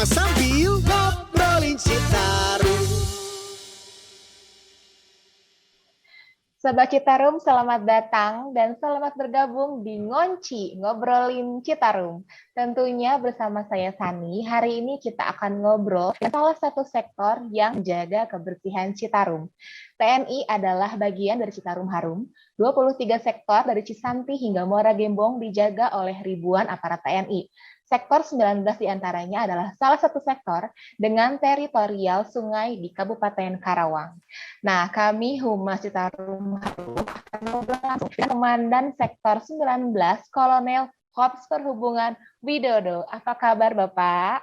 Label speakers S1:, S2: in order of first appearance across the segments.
S1: bersama sambil ngobrolin Citarum.
S2: Sobat Citarum, selamat datang dan selamat bergabung di Ngonci, Ngobrolin Citarum. Tentunya bersama saya Sani, hari ini kita akan ngobrol salah satu sektor yang menjaga kebersihan Citarum. TNI adalah bagian dari Citarum Harum. 23 sektor dari Cisanti hingga Muara Gembong dijaga oleh ribuan aparat TNI. Sektor 19 diantaranya adalah salah satu sektor dengan teritorial sungai di Kabupaten Karawang. Nah, kami Humas Citarum Harum akan ngobrol langsung dengan Komandan Sektor 19, Kolonel Korps Perhubungan Widodo. Apa kabar, Bapak?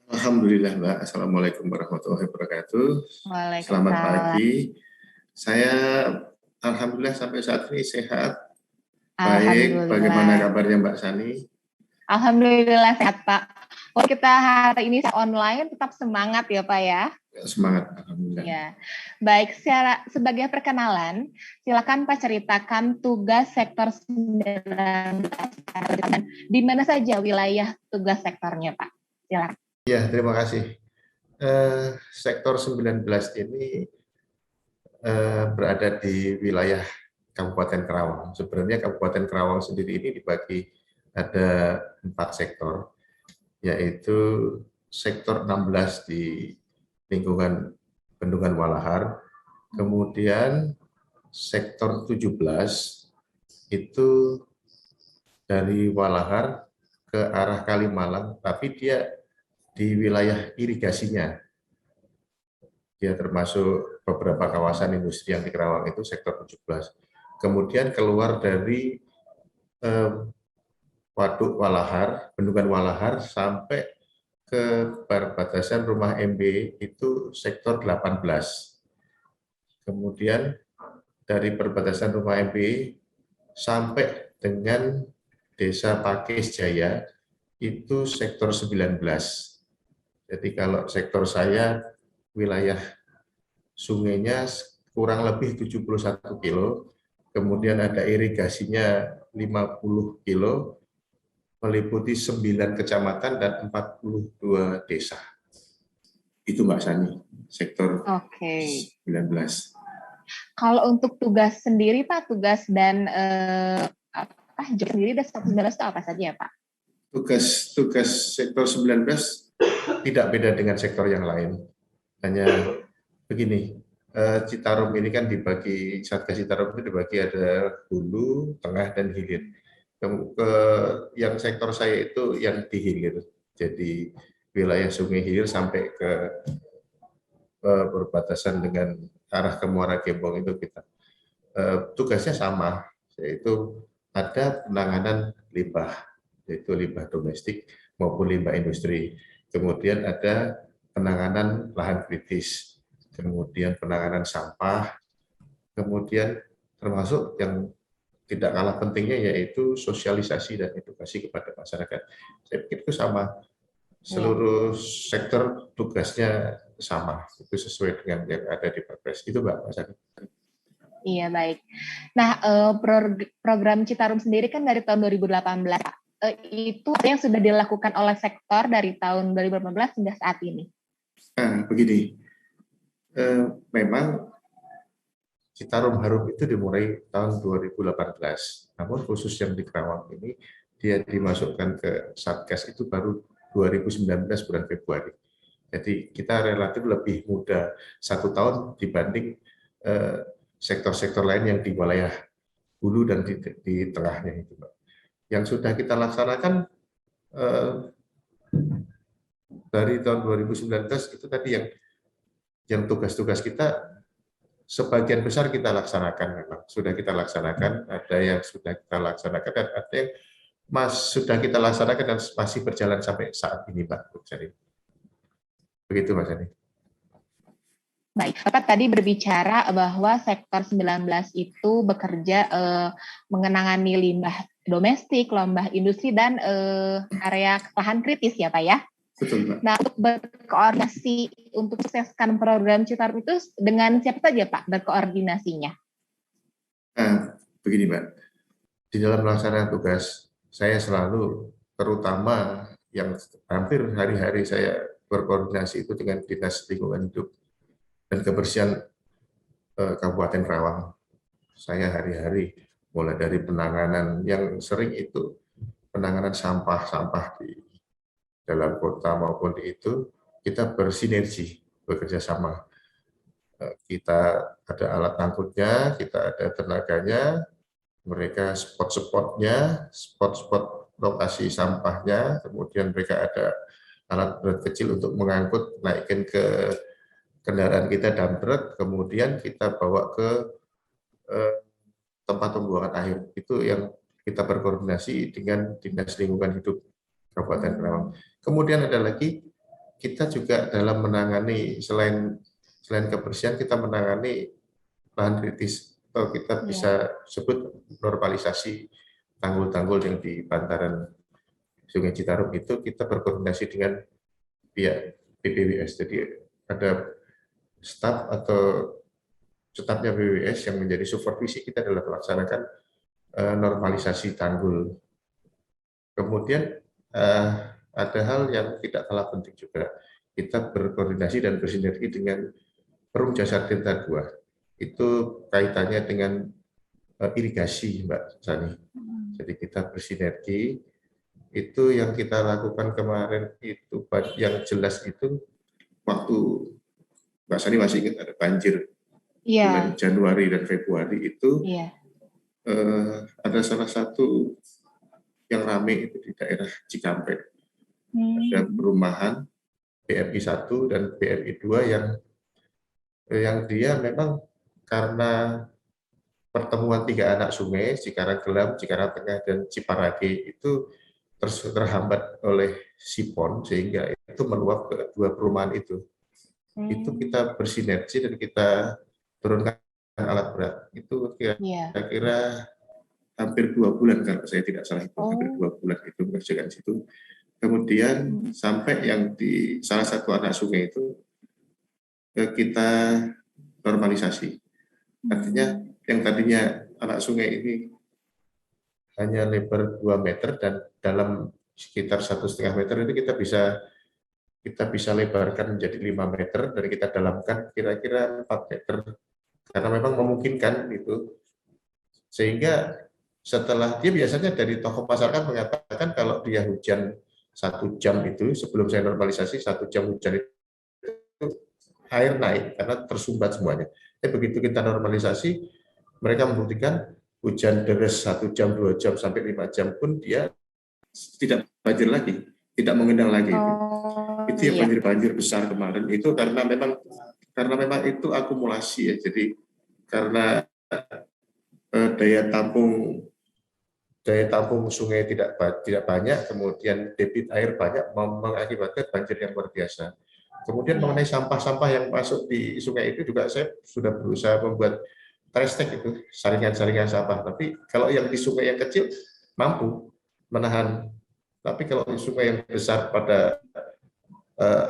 S3: Alhamdulillah, Mbak. Assalamualaikum warahmatullahi wabarakatuh. Selamat pagi. Saya alhamdulillah sampai saat ini sehat. Baik, bagaimana kabarnya Mbak Sani?
S2: Alhamdulillah sehat, Pak. Oh, kita hari ini online tetap semangat ya, Pak ya?
S3: Semangat, alhamdulillah.
S2: Ya. Baik, sebagai perkenalan, silakan Pak ceritakan tugas sektor 19. Di mana saja wilayah tugas sektornya, Pak? Silakan.
S3: Ya, terima kasih. Sektor 19 ini berada di wilayah Kabupaten Karawang. Sebenarnya Kabupaten Karawang sendiri ini dibagi ada 4 sektor, yaitu sektor 16 di lingkungan Bendungan Walahar, kemudian sektor 17 itu dari Walahar ke arah Kalimalang, tapi dia di wilayah irigasinya. Dia termasuk beberapa kawasan industri yang di Karawang itu sektor 17. Kemudian keluar dari Waduk Walahar, Bendungan Walahar sampai ke perbatasan Rumah MB itu sektor 18. Kemudian dari perbatasan Rumah MB sampai dengan Desa Pakis Jaya itu sektor 19. Jadi kalau sektor saya wilayah sungainya kurang lebih 71 kilo, kemudian ada irigasinya 50 kilo, meliputi 9 kecamatan dan 42 desa. Itu Mbak Sani, sektor 19.
S2: Kalau untuk tugas sendiri Pak, tugas dan job sendiri dan sektor 19 itu apa saja ya Pak?
S3: Tugas sektor 19 tidak beda dengan sektor yang lain. Hanya begini, Citarum ini kan dibagi, Satgas Citarum itu dibagi ada hulu, tengah, dan hilir. Yang sektor saya itu yang di hilir, jadi wilayah Sungai Hilir sampai ke perbatasan dengan arah ke Muara Gembong itu kita tugasnya sama, yaitu ada penanganan limbah, yaitu limbah domestik maupun limbah industri. Kemudian ada penanganan lahan kritis, kemudian penanganan sampah, kemudian termasuk yang tidak kalah pentingnya yaitu sosialisasi dan edukasi kepada masyarakat. Saya pikir itu sama. Seluruh sektor tugasnya sama. Itu sesuai dengan yang ada di Perpres. Itu Mbak Mas.
S2: Iya, baik. Nah, program Citarum sendiri kan dari tahun 2018. Itu yang sudah dilakukan oleh sektor dari tahun 2018 hingga saat ini.
S3: Begini. Memang Citarum Harum itu dimulai tahun 2018, namun khusus yang di Karawang ini dia dimasukkan ke Satgas itu baru 2019 bulan Februari. Jadi kita relatif lebih muda 1 tahun dibanding sektor-sektor lain yang di wilayah hulu dan di tengahnya itu, Mbak. Yang sudah kita laksanakan dari tahun 2019 itu tadi yang tugas-tugas kita sebagian besar kita laksanakan, memang sudah kita laksanakan, ada yang sudah kita laksanakan dan ada yang sudah kita laksanakan dan masih berjalan sampai saat ini, Pak. Jadi begitu, Mas Ani.
S2: Baik, Bapak tadi berbicara bahwa sektor 19 itu bekerja mengenangani limbah domestik, limbah industri dan area lahan kritis ya, Pak ya?
S3: Betul, Pak.
S2: Nah, untuk berkoordinasi untuk sukseskan program Citarum itu dengan siapa saja, Pak, berkoordinasinya?
S3: Begini, Mbak. Di dalam melaksanakan tugas, saya selalu terutama yang hampir hari-hari saya berkoordinasi itu dengan Dinas Lingkungan Hidup dan Kebersihan Kabupaten Karawang. Saya hari-hari mulai dari penanganan yang sering itu penanganan sampah-sampah di dalam kota maupun di itu kita bersinergi bekerja sama. Kita ada alat angkutnya, kita ada tenaganya, mereka spot-spotnya, spot-spot lokasi sampahnya, kemudian mereka ada alat berat kecil untuk mengangkut, naikkan ke kendaraan kita dump truck, kemudian kita bawa ke tempat pembuangan air. Itu yang kita berkoordinasi dengan Dinas Lingkungan Hidup Kabupaten Karawang. Kemudian ada lagi, kita juga dalam menangani selain kebersihan, kita menangani lahan kritis, atau kita bisa sebut normalisasi tanggul-tanggul yang di bantaran Sungai Citarum itu kita berkoordinasi dengan pihak BPWS. Jadi ada staf atau stafnya BPWS yang menjadi supervisi kita dalam melaksanakan normalisasi tanggul. Kemudian ada hal yang tidak kalah penting juga. Kita berkoordinasi dan bersinergi dengan Perum Jasa Tirta II. Itu kaitannya dengan irigasi, Mbak Sani. Jadi kita bersinergi. Itu yang kita lakukan kemarin itu yang jelas itu waktu Mbak Sani masih ingat ada banjir bulan Januari dan Februari itu ada salah satu yang ramai itu di daerah Cikampek. Ada perumahan BRI 1 dan BRI 2 yang dia memang karena pertemuan 3 anak sungai, Cikarang Gelam, Cikarang Tengah, dan Ciparage itu terhambat oleh sipon sehingga itu meluap ke 2 perumahan itu. Itu kita bersinergi dan kita turunkan alat berat. Itu kira-kira hampir 2 bulan kalau saya tidak salah itu, hampir 2 bulan itu mengerjakan situ. Kemudian sampai yang di salah satu anak sungai itu kita normalisasi. Artinya yang tadinya anak sungai ini hanya lebar 2 meter dan dalam sekitar 1,5 meter itu kita bisa lebarkan menjadi 5 meter dan kita dalamkan kira-kira 4 meter karena memang memungkinkan itu. Sehingga setelah dia biasanya dari tokoh masyarakat mengatakan kalau dia hujan 1 jam itu sebelum saya normalisasi 1 jam hujan itu air naik karena tersumbat semuanya. Tapi begitu kita normalisasi mereka membuktikan hujan deras 1 jam, 2 jam, sampai 5 jam pun dia tidak banjir lagi, tidak mengendang lagi. Itu yang banjir-banjir besar kemarin itu karena memang itu akumulasi ya. Jadi karena daya tampung sungai tidak banyak, kemudian debit air banyak mengakibatkan banjir yang luar biasa. Kemudian mengenai sampah-sampah yang masuk di sungai itu juga saya sudah berusaha membuat trash tag itu, saringan-saringan sampah. Tapi kalau yang di sungai yang kecil mampu menahan. Tapi kalau di sungai yang besar pada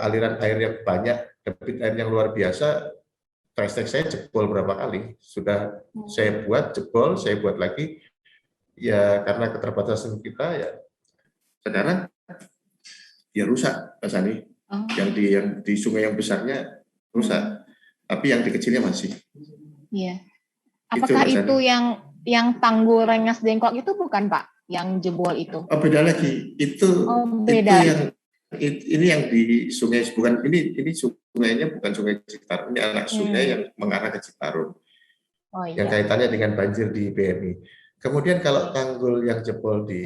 S3: aliran air yang banyak, debit air yang luar biasa, trash tag saya jebol berapa kali. Sudah saya buat jebol, saya buat lagi. Ya karena keterbatasan kita ya sekarang ya rusak, Pak Sani. Yang di sungai yang besarnya rusak, tapi yang di kecilnya masih. Iya.
S2: Apakah itu yang tanggul Rengas Dengklok itu bukan Pak, yang jebol itu?
S3: Oh beda lagi, itu beda. Ini yang di sungai bukan ini sungainya bukan sungai Citarum, ini anak sungai yang mengarah ke Citarum. Yang kaitannya dengan banjir di BMI. Kemudian kalau tanggul yang jebol di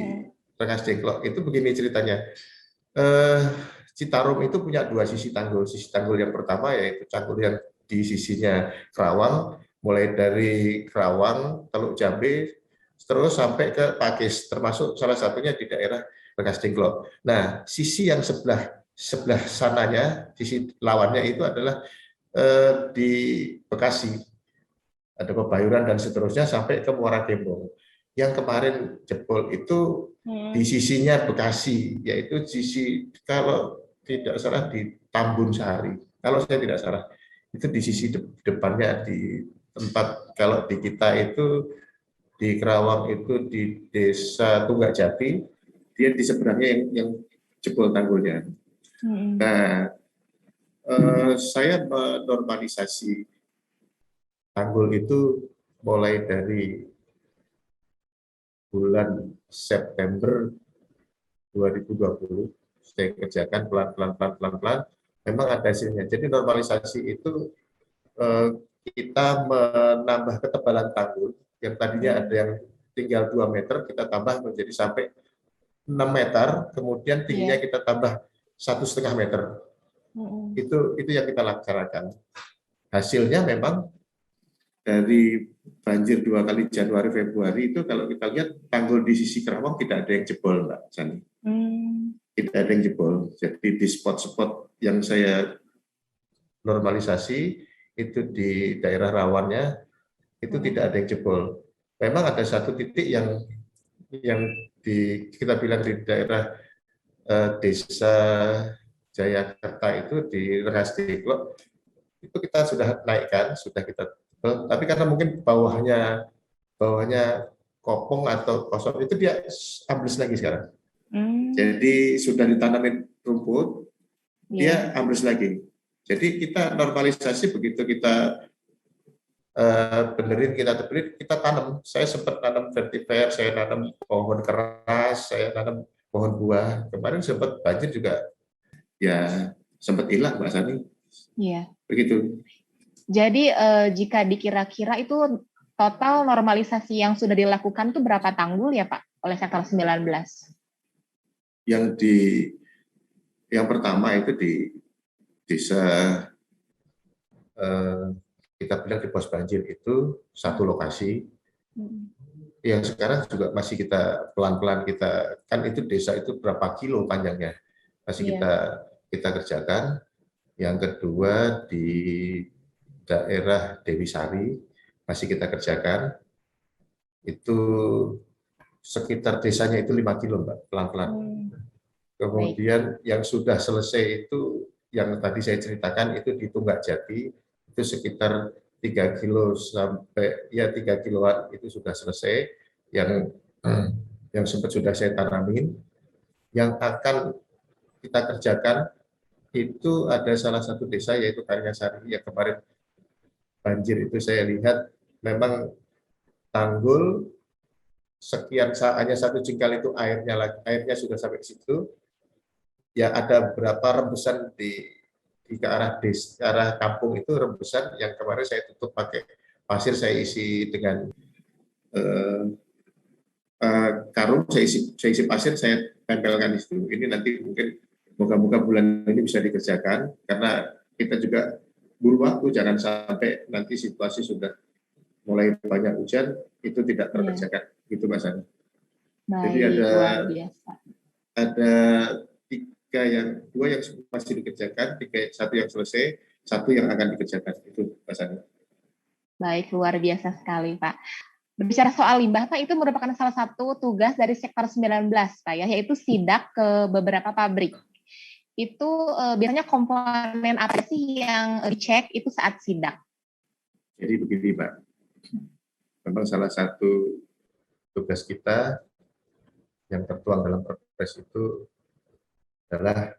S3: Rengas Dengklok itu begini ceritanya. Citarum itu punya 2 sisi tanggul. Sisi tanggul yang pertama yaitu tanggul yang di sisinya Karawang, mulai dari Karawang, Teluk Jambe, terus sampai ke Pakis, termasuk salah satunya di daerah Rengas Dengklok. Nah, sisi yang sebelah sananya, sisi lawannya itu adalah di Bekasi, ada Pebayuran dan seterusnya sampai ke Muara Gembong. Yang kemarin jebol itu di sisinya Bekasi, yaitu sisi kalau tidak salah di Tambun Sari. Kalau saya tidak salah, itu di sisi depannya di tempat kalau di kita itu di Karawang itu di Desa Tunggak Jati, dia di seberangnya yang jebol tanggulnya.
S2: Mm-mm.
S3: Nah, saya menormalisasi tanggul itu mulai dari bulan September 2020. Saya kerjakan pelan-pelan. Memang ada hasilnya. Jadi normalisasi itu kita menambah ketebalan tanggul yang tadinya ada yang tinggal 2 meter, kita tambah menjadi sampai 6 meter, kemudian tingginya
S2: Iya.
S3: kita tambah 1,5 meter.
S2: Mm-mm.
S3: Itu yang kita laksanakan. Hasilnya memang dari banjir 2 kali Januari Februari itu kalau kita lihat tanggul di sisi Kerawang tidak ada yang jebol, Mbak Sani.
S2: Mm.
S3: Tidak ada yang jebol. Jadi di spot-spot yang saya normalisasi itu di daerah rawannya itu tidak ada yang jebol. Memang ada satu titik yang kita bilang di daerah desa Jayakarta itu di Rengas Dengklok itu kita sudah naikkan, sudah kita tebal, tapi karena mungkin bawahnya kopong atau kosong itu dia ambles lagi sekarang. Jadi sudah ditanamin rumput, dia ambles lagi. Jadi kita normalisasi begitu kita benerin, kita tebelin, kita tanam. Saya sempat tanam vetiver, saya tanam pohon keras, saya tanam pohon buah. Kemarin sempat banjir juga, ya sempat hilang, Mbak Sani.
S2: Iya.
S3: Begitu.
S2: Jadi jika dikira-kira itu total normalisasi yang sudah dilakukan itu berapa tanggul ya Pak oleh sektor 19?
S3: Yang pertama itu di desa kita bilang di pos banjir itu satu lokasi. Yang sekarang juga masih kita pelan-pelan kita, kan itu desa itu berapa kilo panjangnya, masih kita kerjakan. Yang kedua di daerah Dewi Sari masih kita kerjakan, itu sekitar desanya itu 5 kilo, Mbak, pelan-pelan. Kemudian yang sudah selesai itu yang tadi saya ceritakan itu di Tunggak Jati itu sekitar 3 kilo sampai 3 kiloan itu sudah selesai, yang sempat sudah saya tanamin. Yang akan kita kerjakan itu ada salah satu desa yaitu Karyasari yang kemarin banjir itu saya lihat memang tanggul sekian hanya 1 jengkal itu airnya sudah sampai ke situ. Ya ada beberapa rembesan di ke arah kampung itu rembesan yang kemarin saya tutup pakai pasir, saya isi dengan karung, saya isi pasir, saya tempelkan di situ. Ini nanti mungkin moga-moga bulan ini bisa dikerjakan karena kita juga buru waktu, jangan sampai nanti situasi sudah mulai banyak hujan itu tidak terkerjakan. Gitu Mas Ani. Jadi ada 2 yang masih dikerjakan, 1 yang selesai, 1 yang akan dikerjakan. Itu Mas Ani.
S2: Baik, luar biasa sekali Pak. Berbicara soal limbah, Pak, itu merupakan salah satu tugas dari sektor 19, Pak, ya, yaitu sidak ke beberapa pabrik. Itu biasanya komponen apa sih yang dicek itu saat sidak?
S3: Jadi begini, Pak. Memang salah satu tugas kita yang tertuang dalam Perpres itu adalah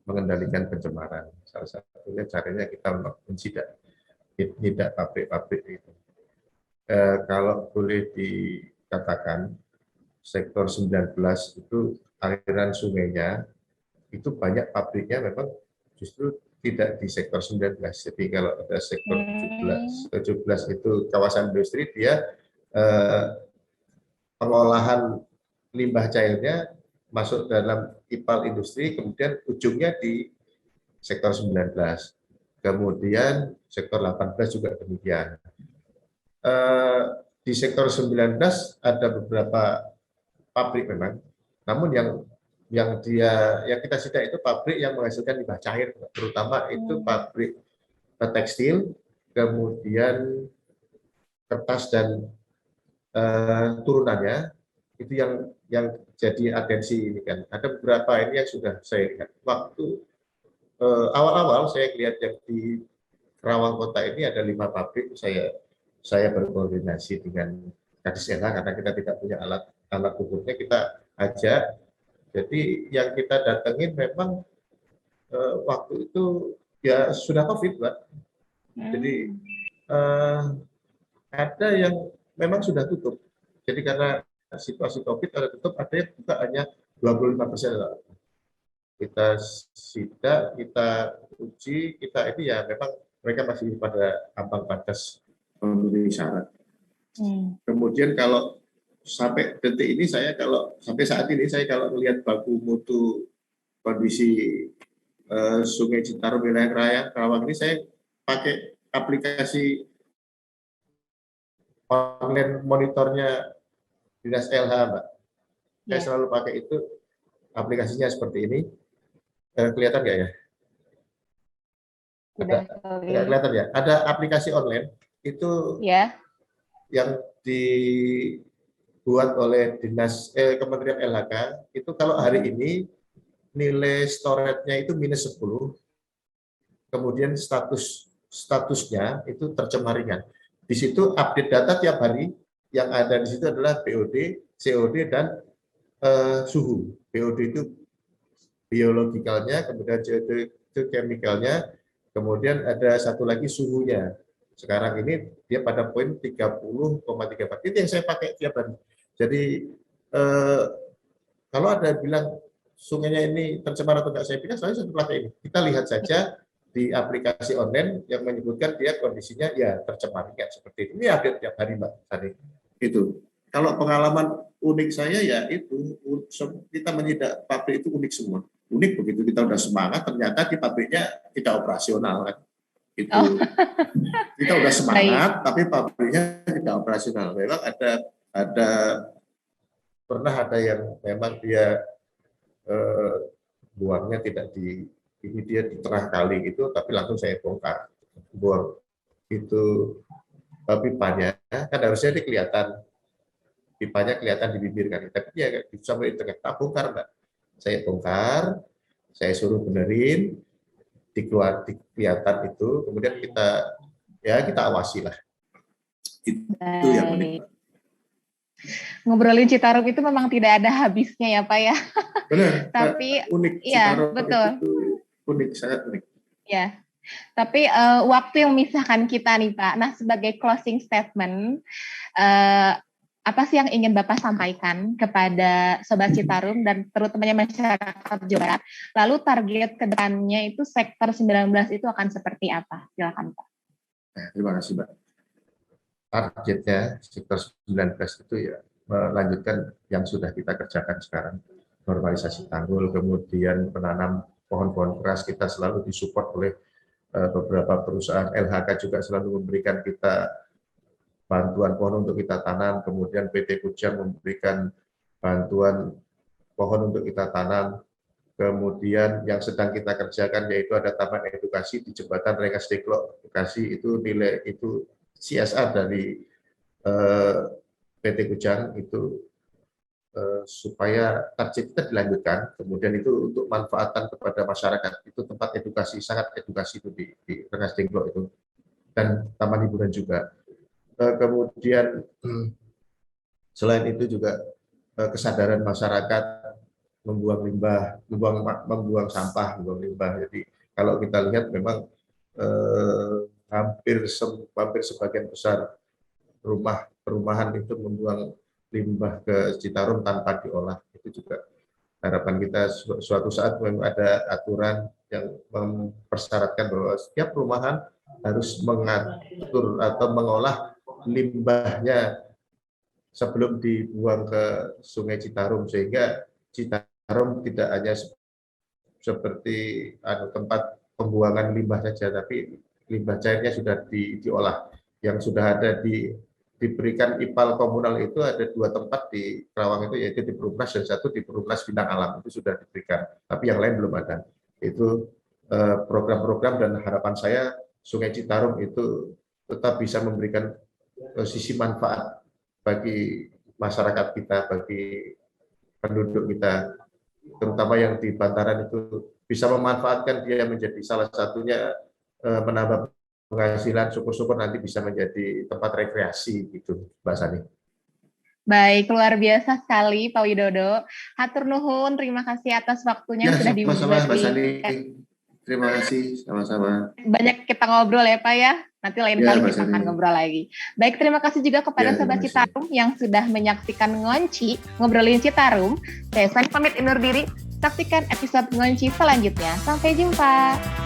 S3: mengendalikan pencemaran. Salah satunya caranya kita mensidak pabrik-pabrik itu. Kalau boleh dikatakan sektor 19 itu aliran sungainya itu banyak pabriknya memang justru tidak di sektor 19. Jadi kalau ada sektor 17 itu kawasan industri, dia pengolahan limbah cairnya masuk dalam IPAL industri, kemudian ujungnya di sektor 19. Kemudian sektor 18 juga demikian. Di sektor 19 ada beberapa pabrik memang, namun yang kita sidak itu pabrik yang menghasilkan limbah cair, terutama itu pabrik tekstil, kemudian kertas dan turunannya, itu yang jadi atensi ini kan. Ada beberapa ini yang sudah saya lihat. Waktu awal-awal saya lihat yang di Kerawang Kota ini ada 5 pabrik, saya berkoordinasi dengan Kadis LH karena kita tidak punya alat ukurnya, kita ajak, Jadi yang kita datengin memang waktu itu ya sudah COVID, Mbak. Jadi ada yang memang sudah tutup. Jadi karena situasi COVID ada tutup, ada yang buka hanya 25%. Kita sidak, kita uji, kita ini ya memang mereka masih pada ambang batas memenuhi syarat. Kemudian kalau sampai detik ini kalau sampai saat ini saya kalau melihat baku mutu kondisi Sungai Citarum wilayah Raya Karawang ini, saya pakai aplikasi online monitornya Dinas LH, Mbak. Saya selalu pakai itu, aplikasinya seperti ini. Kelihatan nggak ya? Nggak kelihatan ya? Ada aplikasi online itu yang dibuat oleh Kementerian LHK. Itu kalau hari ini nilai storage-nya itu -10, kemudian statusnya itu tercemar ringan. Di situ update data tiap hari, yang ada di situ adalah BOD, COD, dan suhu. BOD itu biologikalnya, kemudian CO2 itu chemicalnya, kemudian ada satu lagi suhunya. Sekarang ini dia pada poin 30,34. Itu yang saya pakai tiap hari. Jadi kalau ada bilang sungainya ini tercemar atau enggak, saya pikir saya pakai ini. Kita lihat saja di aplikasi online yang menyebutkan dia kondisinya ya tercemar ringan seperti itu. Ini update tiap hari, Mbak. Tadi itu. Kalau pengalaman unik saya ya itu, kita menyidak pabrik itu unik semua. Unik begitu kita udah semangat, ternyata di pabriknya tidak operasional kan. Itu kita udah semangat, tapi pabriknya tidak operasional. Memang pernah ada yang memang dia buangnya tidak ini dia di tengah kali itu, tapi langsung saya bongkar buang itu pipanya kan harusnya kelihatan, pipanya kelihatan di bibir kan, tapi ya sampai di tengah, tak bongkar, Mbak. Saya bongkar, saya suruh benerin, kelihatan itu, kemudian kita awasi lah. Itu yang unik.
S2: Ngobrolin Citarum itu memang tidak ada habisnya ya, Pak ya.
S3: Benar.
S2: Tapi
S3: unik.
S2: Iya, betul.
S3: Itu unik, sangat unik.
S2: Ya. Tapi waktu yang memisahkan kita nih, Pak. Nah, sebagai closing statement, apa sih yang ingin Bapak sampaikan kepada Sobat Citarum dan terutamanya masyarakat Jawa Barat? Lalu target ke depannya itu sektor 19 itu akan seperti apa? Silakan, Pak.
S3: Terima kasih, Mbak. Targetnya sektor 19 itu ya melanjutkan yang sudah kita kerjakan sekarang. Normalisasi tanggul, kemudian menanam pohon-pohon keras, kita selalu disupport oleh beberapa perusahaan. LHK juga selalu memberikan kita bantuan pohon untuk kita tanam, kemudian PT Kujang memberikan bantuan pohon untuk kita tanam, kemudian yang sedang kita kerjakan yaitu ada taman edukasi di Jembatan Rengas Dengklok Bekasi, itu nilai itu CSR dari PT Kujang itu supaya target kita dilanjutkan, kemudian itu untuk manfaatan kepada masyarakat, itu tempat edukasi, sangat edukasi itu di Rengas Dengklok itu, dan taman hiburan juga. Kemudian selain itu juga kesadaran masyarakat membuang limbah, membuang sampah, membuang limbah. Jadi kalau kita lihat memang hampir sebagian besar perumahan itu membuang limbah ke Citarum tanpa diolah. Itu juga harapan kita suatu saat memang ada aturan yang mempersyaratkan bahwa setiap perumahan harus mengatur atau mengolah limbahnya sebelum dibuang ke Sungai Citarum, sehingga Citarum tidak hanya seperti tempat pembuangan limbah saja, tapi limbah cairnya sudah diolah. Yang sudah ada diberikan IPAL komunal itu ada 2 tempat di Karawang itu, yaitu di Perumnas dan 1 di Perumnas Bintang Alam, itu sudah diberikan, tapi yang lain belum ada. Itu program-program, dan harapan saya Sungai Citarum itu tetap bisa memberikan sisi manfaat bagi masyarakat kita, bagi penduduk kita, terutama yang di bantaran itu bisa memanfaatkan dia menjadi salah satunya menambah penghasilan, syukur-syukur nanti bisa menjadi tempat rekreasi gitu, Mbak Sani.
S2: Baik, luar biasa sekali Pak Widodo. Hatur nuhun, terima kasih atas waktunya yang sudah
S3: sama-sama Mbak Sani.
S2: diberikan.
S3: Terima kasih, sama-sama.
S2: Banyak kita ngobrol ya Pak ya. Nanti lain
S3: Ya,
S2: kali
S3: Mbak
S2: kita akan
S3: Sani.
S2: ngobrol lagi. Baik, terima kasih juga kepada
S3: Ya,
S2: Sobat
S3: terima kasih.
S2: Citarum yang sudah menyaksikan Ngonci, ngobrolin Citarum. Saya Sani pamit undur diri. Saksikan episode Ngonci selanjutnya. Sampai jumpa.